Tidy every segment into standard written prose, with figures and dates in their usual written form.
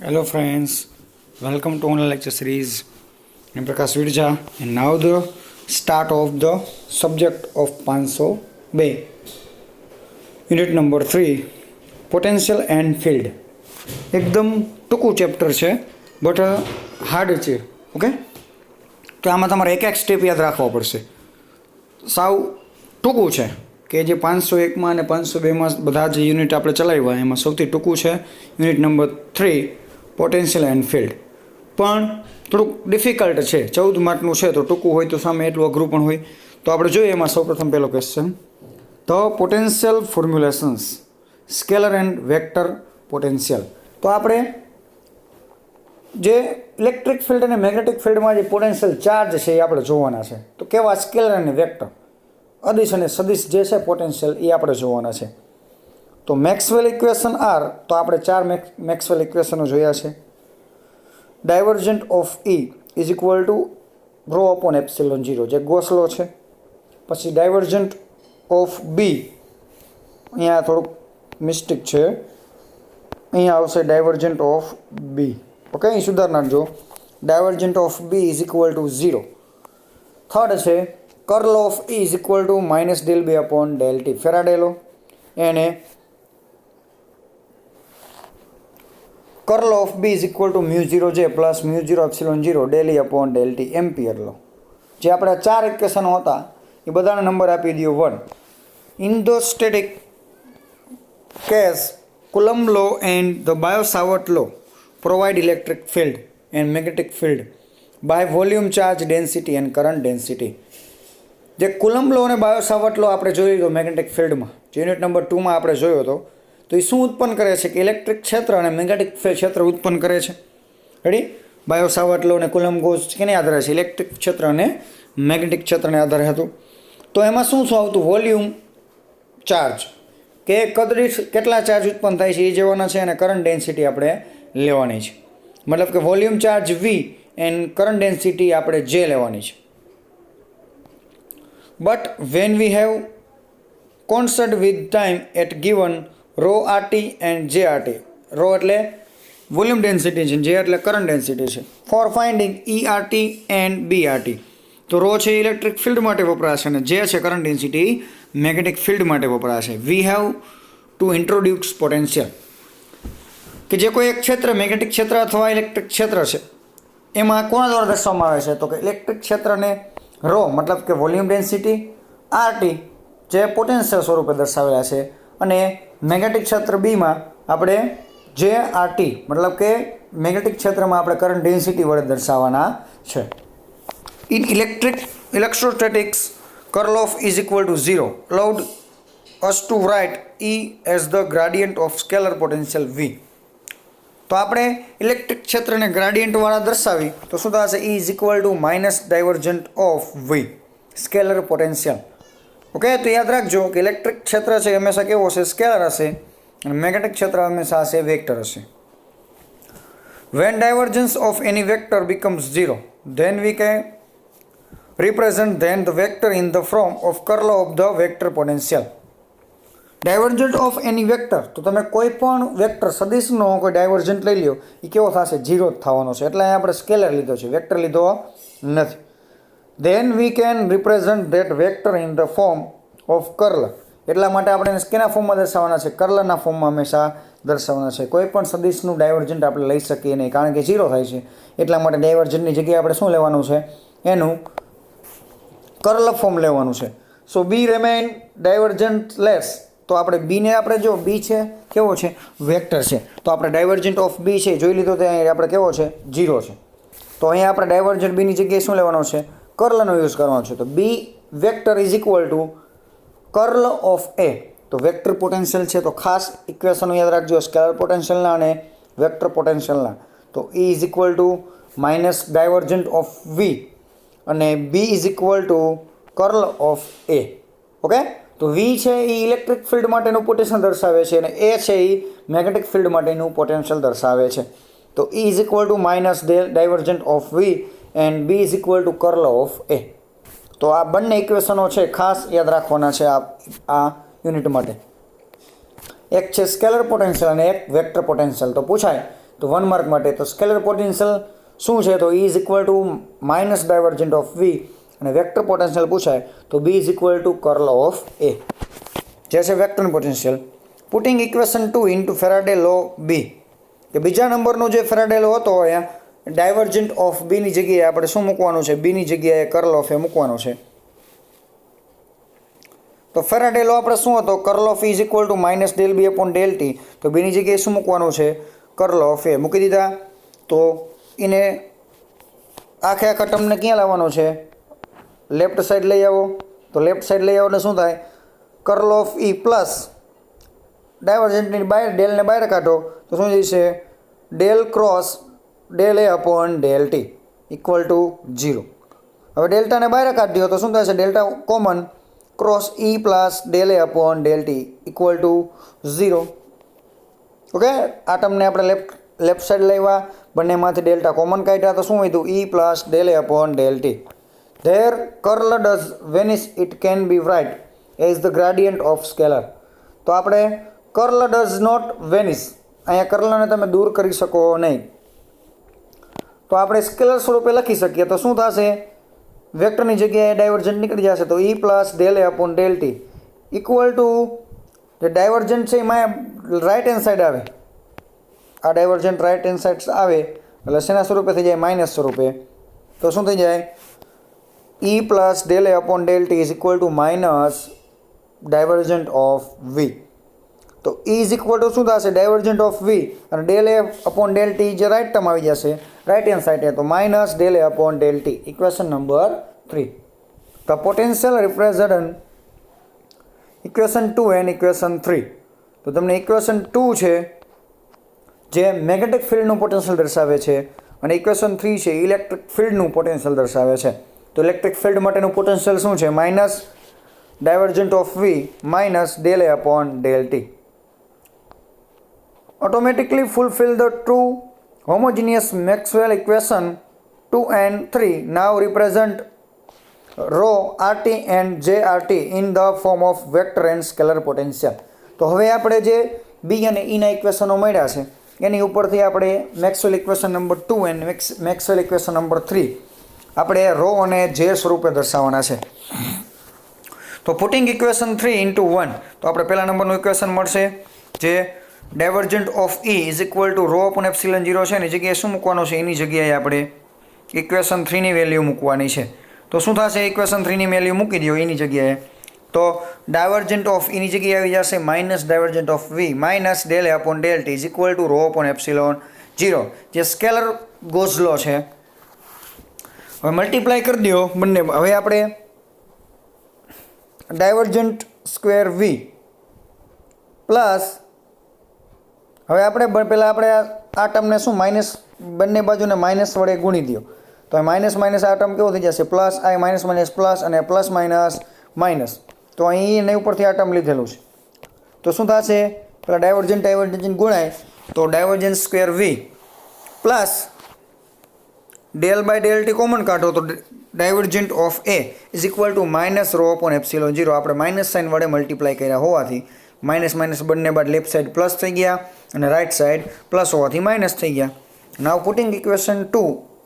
Hello friends, welcome to online lecture series. I'm Prakash Virja and now the start of the subject of 502 unit number 3 potential and field. એકદમ ટૂંકું chapter છે but hard છે. Okay, તો આમાં તમારે એક એક સ્ટેપ યાદ રાખવા પડશે. સાવ ટૂંકું છે કે જે 501માં અને 502માં બધા જે યુનિટ આપણે ચલાવ્યા એમાં સૌથી ટૂંકું છે unit number 3 potential and field. પણ થોડુંક ડિફિકલ્ટ છે, 14 માર્કનું છે તો ટૂંકું હોય તો સામે એટલું અઘરું પણ હોય. તો આપણે જોઈએ એમાં સૌપ્રથમ પહેલો question, the potential formulations scalar and vector potential. તો આપણે જે ઇલેક્ટ્રિક ફિલ્ડ અને મેગ્નેટિક ફિલ્ડમાં જે પોટેન્શિયલ ચાર્જ છે એ આપણે જોવાના છે. તો કેવા સ્કેલર અને વેક્ટર અદિશ અને સદિશ જે છે પોટેન્શિયલ એ આપણે જોવાના છે. તો મેક્સવેલ ઇક્વેશન આર, તો આપણે 4 મેક્સવેલ ઇક્વેશનો જોયા છે. Divergent of E is equal to rho upon epsilon 0 જે ગોસ લો છે. પછી ડાયવર્જન્ટ ઓફ બી, અહીંયા થોડુંક મિસ્ટેક છે, અહીંયા આવશે ડાયવર્જન્ટ ઓફ બી. ઓકે, અહીં સુધાર નાખજો. Divergent of B is equal to 0. Third છે curl of E is equal to minus del B upon del T. Faraday law એને curl of B is equal to mu 0 J plus mu 0 epsilon 0 del E upon del T Ampere law. જે આપણે 4 ઇક્વેશનો હતા એ બધાનો number આપી દો 1. In the static case Coulomb law and the Biot Savart law provide electric field and magnetic field by volume charge density and current density. જે Coulomb law અને Biot Savart લો આપણે જોયો હતો મેગ્નેટિક ફિલ્ડમાં, જે યુનિટ નંબર 2માં આપણે જોયો હતો, તો એ શું ઉત્પન્ન કરે છે કે ઇલેક્ટ્રિક ક્ષેત્ર અને મેગ્નેટિક ક્ષેત્ર ઉત્પન્ન કરે છે. રેડી? બાયો-સાવર્ટ લો અને કુલમ્બ ગોસ કેને આધારે છે? ઇલેક્ટ્રિક ક્ષેત્ર અને મેગ્નેટિક ક્ષેત્રને આધારે હતું. તો એમાં શું શું આવતું? વોલ્યુમ ચાર્જ કે કદરીશ કેટલા ચાર્જ ઉત્પન્ન થાય છે એ જોવાના છે, અને કરંટ ડેન્સિટી આપણે લેવાની છે. મતલબ કે volume charge V and current density આપણે J લેવાની છે. But when we have constant with time at given rho RT and JRT. Rho એટલે વોલ્યુમ ડેન્સિટી છે, J એટલે કરંટ ડેન્સિટી છે. For finding ERT and BRT. તો rho છે electric field માટે વપરાશે અને J છે કરંટ ડેન્સિટી મેગ્નેટિક ફિલ્ડ માટે વપરાશે. We have to introduce potential, કે જે કોઈ એક ક્ષેત્ર મેગ્નેટિક ક્ષેત્ર અથવા ઇલેક્ટ્રિક ક્ષેત્ર છે એમાં કોના દ્વારા દર્શાવવામાં આવે છે? તો કે ઇલેક્ટ્રિક ક્ષેત્રને રો મતલબ કે વોલ્યુમ ડેન્સિટી, RT જે પોટેન્શિયલ સ્વરૂપે દર્શાવેલા છે, અને મેગ્નેટિક ક્ષેત્ર બીમાં આપણે JRT મતલબ કે મેગ્નેટિક ક્ષેત્રમાં આપણે કરંટ ડેન્સિટી વડે દર્શાવવાના છે. In electrostatics curl of is equal to 0 allowed us to write E as the gradient of scalar potential V. તો આપણે ઇલેક્ટ્રિક ક્ષેત્રને ગ્રેડિયન્ટવાળા દર્શાવી તો શું થશે? E is equal to minus divergent of V scalar potential. Okay, તો યાદ રાખજો કે ઇલેક્ટ્રિક ક્ષેત્ર છે હંમેશા કેવો હશે? સ્કેલર હશે, અને મેગ્નેટિક ક્ષેત્ર હંમેશા હશે વેક્ટર હશે. When divergence of any vector becomes 0, then we can represent then the vector in the form of curl of the vector potential. Divergent of any vector, તો તમે કોઈ પણ વેક્ટર સદિશનો કોઈ ડાયવર્જન્ટ લઈ લ્યો એ કેવો થશે? 0 જ થવાનો છે. એટલે અહીંયા આપણે સ્કેલર લીધો છે, વેક્ટર લીધો નથી. Then we can represent that vector in the form of curl. એટલા માટે આપણે કેના ફોર્મમાં દર્શાવવાના છે? કર્લના ફોર્મમાં હંમેશા દર્શાવવાના છે. કોઈ પણ સદિશનું ડાયવર્જન્ટ આપણે લઈ શકીએ નહીં, કારણ કે 0 થાય છે. એટલા માટે ડાયવર્જન્ટની જગ્યાએ આપણે શું લેવાનું છે? એનું કર્લ ફોર્મ લેવાનું છે. સો બી રેમેન ડાયવર્જન્ટ લેસ. તો આપણે બીને આપણે જો બી છે કેવો છે? વેક્ટર છે. તો આપણે ડાયવર્જન્ટ ઓફ બી છે જોઈ લીધો, તો અહીં આપણે કેવો છે? 0 છે. તો અહીંયા આપણે ડાયવર્જન્ટ બીની જગ્યાએ શું લેવાનો છે? કર્લનો યુઝ કરવાનો છે. તો B vector is equal to curl of A. તો વેક્ટર પોટેન્શિયલ છે, તો ખાસ ઇક્વેશનો યાદ રાખજો સ્કેલર પોટેન્શિયલના અને વેક્ટર પોટેન્શિયલના. તો E is equal to minus divergent of V અને B is equal to curl of A. Okay, તો વી છે એ ઇલેક્ટ્રિક ફિલ્ડ માટેનું પોટેન્શિયલ દર્શાવે છે, અને એ છે એ મેગ્નેટિક ફિલ્ડ માટેનું પોટેન્શિયલ દર્શાવે છે. તો E is equal to minus divergent of V and B is equal to curl of A. તો આ બંને ઇક્વેશનો છે ખાસ યાદ રાખવાના છે આ યુનિટ માટે. એક છે સ્કેલર પોટેન્શિયલ અને એક વેક્ટર પોટેન્શિયલ. તો પૂછાય તો 1 માર્ક માટે. તો સ્કેલર પોટેન્શિયલ શું છે? તો E is equal to minus divergent of V, અને વેક્ટર પોટેન્શિયલ પૂછાય તો B is equal to curl of A, જે છે vector potential. Putting equation 2 into Faraday law B, કે બીજા નંબરનો જે ફેરાડે લો હતો અહીંયા ડાયવર્જન્ટ ઓફ B ની જગ્યાએ આપણે શું મૂકવાનું છે? B ની જગ્યાએ કર્લ ઓફ A મૂકવાનો છે. તો ફેરાડે લો આપણે શું હતો? Curl of E is equal to minus del B upon del T. તો B ની જગ્યાએ શું મૂકવાનું છે? કર્લ ઓફ A મૂકી દીધા. તો એને આખે આખા ટર્મને ક્યાં લાવવાનો છે? લેફ્ટ સાઈડ લઈ આવો. તો લેફ્ટ સાઈડ લઈ આવો એટલે શું થાય? કર્લ ઓફ E પ્લસ ડાયવર્જન્ટની બહાર ડેલને બહાર કાઢો તો શું જશે? Del cross del A upon del T equal to 0. હવે ડેલ્ટાને બહાર કાઢી દો તો શું થશે? Delta common cross E plus del A upon del T equal to 0. Okay, આ ટર્મને આપણે લેફ્ટ સાઈડ લેવા, બંનેમાંથી ડેલ્ટા કોમન કાઢ્યા તો શું વધ્યું? E plus del A upon del T. There curl does vanish it can be write as the gradient of scalar. તો આપણે કર્લ ડઝ નોટ વેનિશ, અહીંયા કર્લને તમે દૂર કરી શકો નહીં, તો આપણે સ્કેલર સ્વરૂપે લખી શકીએ. તો શું થશે? વેક્ટરની જગ્યાએ ડાયવર્જન્ટ નીકળી જશે તો E plus del A upon del T equal to, જે ડાયવર્જન્ટ છે એમાં રાઇટ હેન્ડ સાઈડ આવે, આ ડાયવર્જન્ટ રાઇટ હેન્ડ સાઈડ આવે એટલે શેના સ્વરૂપે થઈ જાય? માઇનસ સ્વરૂપે. તો શું થઈ જાય? E plus del A upon del T is equal to minus divergent of V. તો E ઇઝ ઇક્વલ ટુ શું થશે? ડાયવર્જન્ટ ઓફ V, અને del A upon del T જે રાઇટ ટર્મ આવી જશે રાઇટ હેન્ડ સાઈડે, તો minus del A upon del T. Equation number 3. The potential represent equation 2 and equation 3. તો તમને ઇક્વેશન 2 છે જે મેગ્નેટિક ફિલ્ડનું પોટેન્શિયલ દર્શાવે છે, અને ઇક્વેશન 3 છે ઇલેક્ટ્રિક ફિલ્ડનું પોટેન્શિયલ દર્શાવે છે. તો ઇલેક્ટ્રિક ફિલ્ડ માટેનું પોટેન્શિયલ શું છે? Minus divergent of V minus del A upon del T. Automatically fulfill the true homogeneous Maxwell equation 2 and 3 now represent rho RT and JRT in the form of vector and scalar potential. તો હવે આપણે જે B અને E ના ઇક્વેશનો મળ્યા છે એની ઉપરથી આપણે મેક્સવેલ ઇક્વેશન નંબર 2 અને મેક્સવેલ ઇક્વેશન નંબર 3 આપણે રો અને જે સ્વરૂપે દર્શાવવાના છે. તો પુટિંગ ઇક્વેશન 3 ઇન્ટુ 1, તો આપણે પહેલા નંબરનું ઇક્વેશન મળશે જે divergent of E is equal to rho upon epsilon 0 છે, એની જગ્યાએ શું મૂકવાનું છે? એની જગ્યાએ આપણે ઇક્વેશન 3 ની વેલ્યુ મૂકવાની છે. તો શું થશે? ઇક્વેશન 3 ની વેલ્યુ મૂકી દો એની જગ્યાએ, તો ડાયવર્જન્ટ ઓફ એની જગ્યાએ આવી જશે minus divergent of V minus del A upon del T is equal to rho upon epsilon 0, જે સ્કેલર ગોઝ લો છે. હવે મલ્ટીપ્લાય કરી દો બંને. હવે આપણે ડાયવર્જન્ટ સ્ક્વેર V પ્લસ, હવે આપણે પહેલાં આપણે આ ટર્મને શું માઇનસ, બંને બાજુને માઇનસ વડે ગુણી દો તો માઇનસ માઇનસ આ ટર્મ કેવો થઈ જશે? પ્લસ. આ માઇનસ માઇનસ પ્લસ અને પ્લસ માઇનસ માઇનસ. તો અહીં એની ઉપરથી આ ટર્મ લીધેલું છે. તો શું થશે? પેલા ડાયવર્જન્ટ ગુણાય તો divergent square V plus del by del T common કાઢો તો divergent of A is equal to minus rho upon epsilon 0. આપણે માઇનસ સાઇન વડે મલ્ટીપ્લાય કર્યા હોવાથી માઇનસ માઇનસ બંને બાદ લેફ્ટ સાઈડ પ્લસ થઈ ગયા અને રાઇટ સાઈડ પ્લસ હોવાથી માઇનસ થઈ ગયા. Now putting equation 2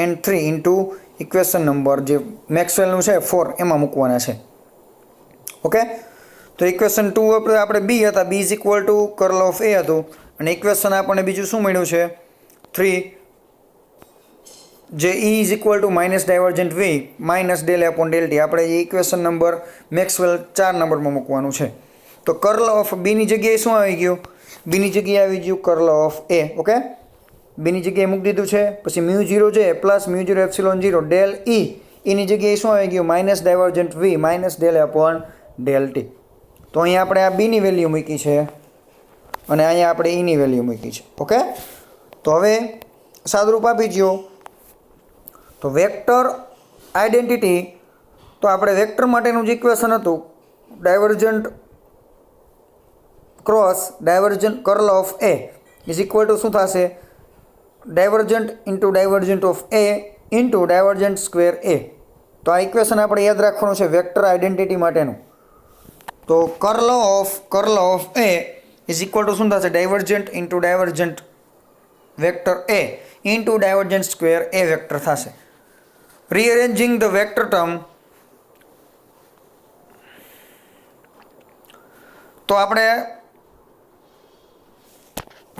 and 3 into equation number જે મેક્સવેલનું છે 4 એમાં મૂકવાના છે. ઓકે, તો ઇક્વેશન 2 આપણે B હતા, B is equal to curl of A હતું, અને ઇક્વેશન આપણને બીજું શું મળ્યું છે? 3, જે E is equal to minus divergent V minus del A upon del T. આપણે એ ઇક્વેશન નંબર મેક્સવેલ 4 નંબરમાં મૂકવાનું છે. તો કર્લ ઓફ B ની જગ્યાએ શું આવી ગયું? B ની જગ્યાએ આવી ગયું curl of A. Okay, B ની જગ્યાએ મૂકી દીધું છે. પછી મ્યુ 0 છે plus mu 0 epsilon 0 del E, એની જગ્યાએ શું આવી ગયું? Minus divergent V minus del A upon del T. તો અહીંયા આપણે આ B ની વેલ્યુ મૂકી છે અને અહીંયા આપણે E ની વેલ્યુ મૂકી છે. ઓકે, તો હવે સાદુરૂપ આપી દો. તો વેક્ટર આઇડેન્ટિટી, તો આપણે વેક્ટર માટેનું જે ઇક્વેશન હતું divergent cross divergent curl of A is equal two શું થશે? Divergent into divergent of A into divergent square A. તો આ ઇક્વેશન આપણે યાદ રાખવાનું છે વેક્ટર આઇડેન્ટિટી માટેનું. તો curl of A is equal two શું થશે? ડાયવર્જન્ટ ઇન્ટુ ડાયવર્જન્ટ વેક્ટર એ ઇન્ટુ ડાયવર્જન્ટ સ્ક્વેર એ વેક્ટર થશે. રીઅરેન્જિંગ ધ વેક્ટર ટર્મ, તો આપણે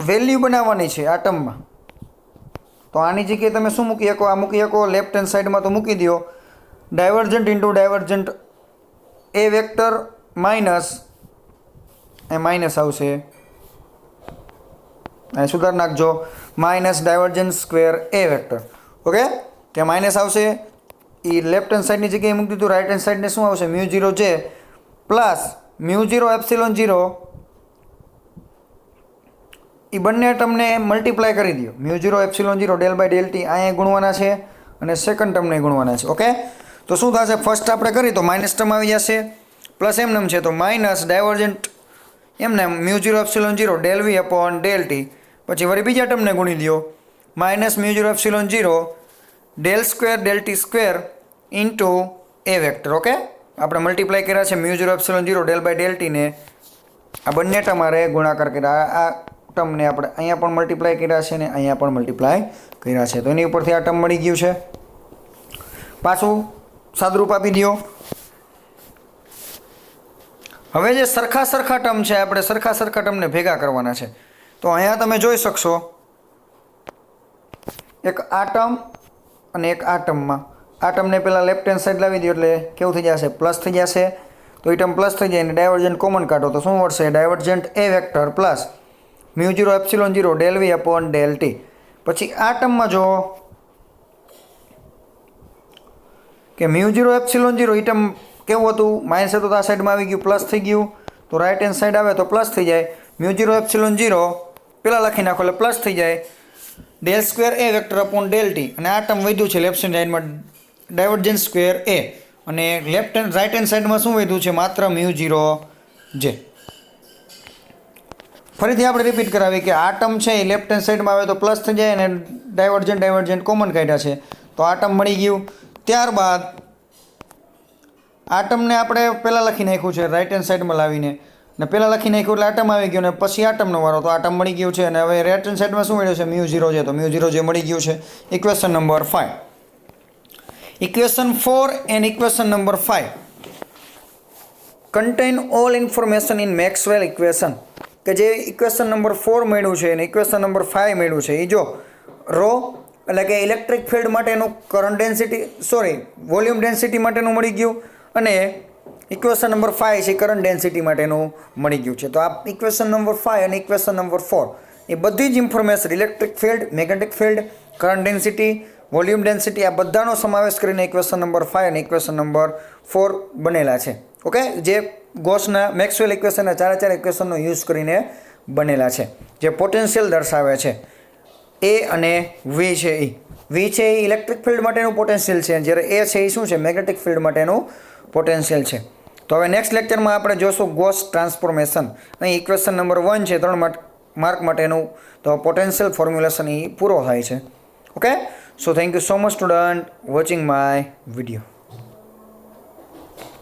વેલ્યુ બનાવવાની છે આ ટર્મમાં. તો આની જગ્યાએ તમે શું મૂકી શકો? આ મૂકી શકો લેફ્ટ હેન્ડ સાઈડમાં તો મૂકી દો divergent into divergent A vector minus A minus આવશે, સુધાર નાખજો, માઇનસ ડાયવર્જન્ટ સ્ક્વેર એ વેક્ટર. ઓકે, કે માઇનસ આવશે એ લેફ્ટ હેન્ડ સાઈડની જગ્યાએ મૂકી દીધું. રાઈટ હેન્ડ સાઈડને શું આવશે? μ0 જે પ્લસ μ0 એપ્સિલોન 0 એ બંને ટર્મને મલ્ટીપ્લાય કરી દો. μ0 epsilon 0 del by del T અહીંયા ગુણવાના છે અને સેકન્ડ ટર્મને ગુણવાના છે. ઓકે, તો શું થશે? ફર્સ્ટ આપણે કરી તો માઇનસ ટર્મ આવી જશે, પ્લસ એમનેમ છે તો માઇનસ ડાયવર્જન્ટ એમને μ0 epsilon 0 del V upon del T, પછી વળી બીજા ટર્મને ગુણી દો minus μ0 epsilon 0 del square del T square into A vector. Okay, આપણે મલ્ટીપ્લાય કર્યા છે μ0 એપ્સિલોન 0 ડેલ બાય ડેલ ટીને, આ બંને તમારે ગુણાકાર કર્યા. આ ટર્મને આપણે અહીંયા પણ મલ્ટીપ્લાય કર્યા છે ને અહીંયા પણ મલ્ટીપ્લાય કર્યા છે, તો એની ઉપરથી આ ટર્મ મળી ગયું છે. પાછું સાદરૂપ આપી દો. હવે જે સરખા ટર્મ છે આપણે સરખા ટર્મને ભેગા કરવાના છે. તો અહીંયા તમે જોઈ શકશો એક આ ટર્મ અને એક આ ટર્મમાં. આ ટર્મને પહેલાં લેફ્ટ હેન્ડ સાઈડ લાવી દો એટલે કેવું થઈ જશે? પ્લસ થઈ જશે. તો એ ટર્મ પ્લસ થઈ જાય અને ડાયવર્જન્ટ કોમન કાઢો તો શું મળશે? Divergent A vector plus μ0 epsilon 0 del V upon del T. પછી આ ટર્મમાં જો કે μ0 એપ્સિલોન 0 એ ટર્મ કેવું હતું? માઇનસ હતું તો આ સાઈડમાં આવી ગયું પ્લસ થઈ ગયું, તો રાઈટ હેન્ડ સાઈડ આવે તો પ્લસ થઈ જાય. μ0 એપ્સિલોન 0 પેલા લખી નાખો એટલે પ્લસ થઈ જાય ડેલ સ્ક્વેર એ વેક્ટર અપોન ડેલ ટી, અને આ ટર્મ વધ્યું છે લેફ્ટ હેન્ડ સાઈડમાં ડાયવર્જન્ટ સ્ક્વેર એ, અને લેફ્ટ હેન્ડ રાઈટ હેન્ડ સાઈડમાં શું વધ્યું છે? માત્ર μ0 જે. ફરીથી આપણે રિપીટ કરાવી કે આ ટર્મ છે એ લેફ્ટ હેન્ડ સાઈડમાં આવે તો પ્લસ થઈ જાય અને ડાયવર્જન્ટ કોમન કાઢ્યા છે તો આ ટર્મ મળી ગયું. ત્યારબાદ આ ટર્મને આપણે પહેલાં લખી નાખ્યું છે રાઈટ હેન્ડ સાઈડમાં લાવીને, ને પહેલાં લખી નાખ્યું એટલે આ ટર્મ આવી ગયું ને પછી આ ટર્મનો વારો, તો આ ટર્મ મળી ગયું છે. અને હવે રાઈટ હેન્ડ સાઈડમાં શું મળ્યું છે? μ0 છે, તો μ0 જે મળી ગયું છે. Equation number 5. Equation 4 and equation number 5 contain all information in Maxwell equation. કે જે ઇક્વેશન નંબર 4 મળ્યું છે અને ઇક્વેશન નંબર 5 મળ્યું છે એ જો રો એટલે કે ઇલેક્ટ્રિક ફિલ્ડ માટેનું કરંટ ડેન્સિટી વોલ્યુમ ડેન્સિટી માટેનું મળી ગયું, અને ઇક્વેશન નંબર 5 છે કરંટ ડેન્સિટી માટેનું મળી ગયું છે. તો આ ઇક્વેશન નંબર 5 અને ઇક્વેશન નંબર 4 એ બધી જ information electric field, magnetic field, current density, volume density આ બધાનો સમાવેશ કરીને ઇક્વેશન નંબર 5 અને ઇક્વેશન નંબર 4 બનેલા છે. ઓકે, જે ગોસના મેક્સવેલ ઇક્વેશનના ચારે ઇક્વેશનનો યુઝ કરીને બનેલા છે, જે પોટેન્શિયલ દર્શાવે છે. એ અને વી છે એ ઇલેક્ટ્રિક ફિલ્ડ માટેનું પોટેન્શિયલ છે, જ્યારે એ છે એ શું છે? મેગ્નેટિક ફિલ્ડ માટેનું પોટેન્શિયલ છે. તો હવે નેક્સ્ટ લેક્ચરમાં આપણે જોશું ગોસ ટ્રાન્સફોર્મેશન. અહીં ઇક્વેશન નંબર 1 છે 3 માર્ક માટેનું, તો પોટેન્શિયલ ફોર્મ્યુલેશન એ પૂરો થાય છે. Okay, so thank you so much student watching my video.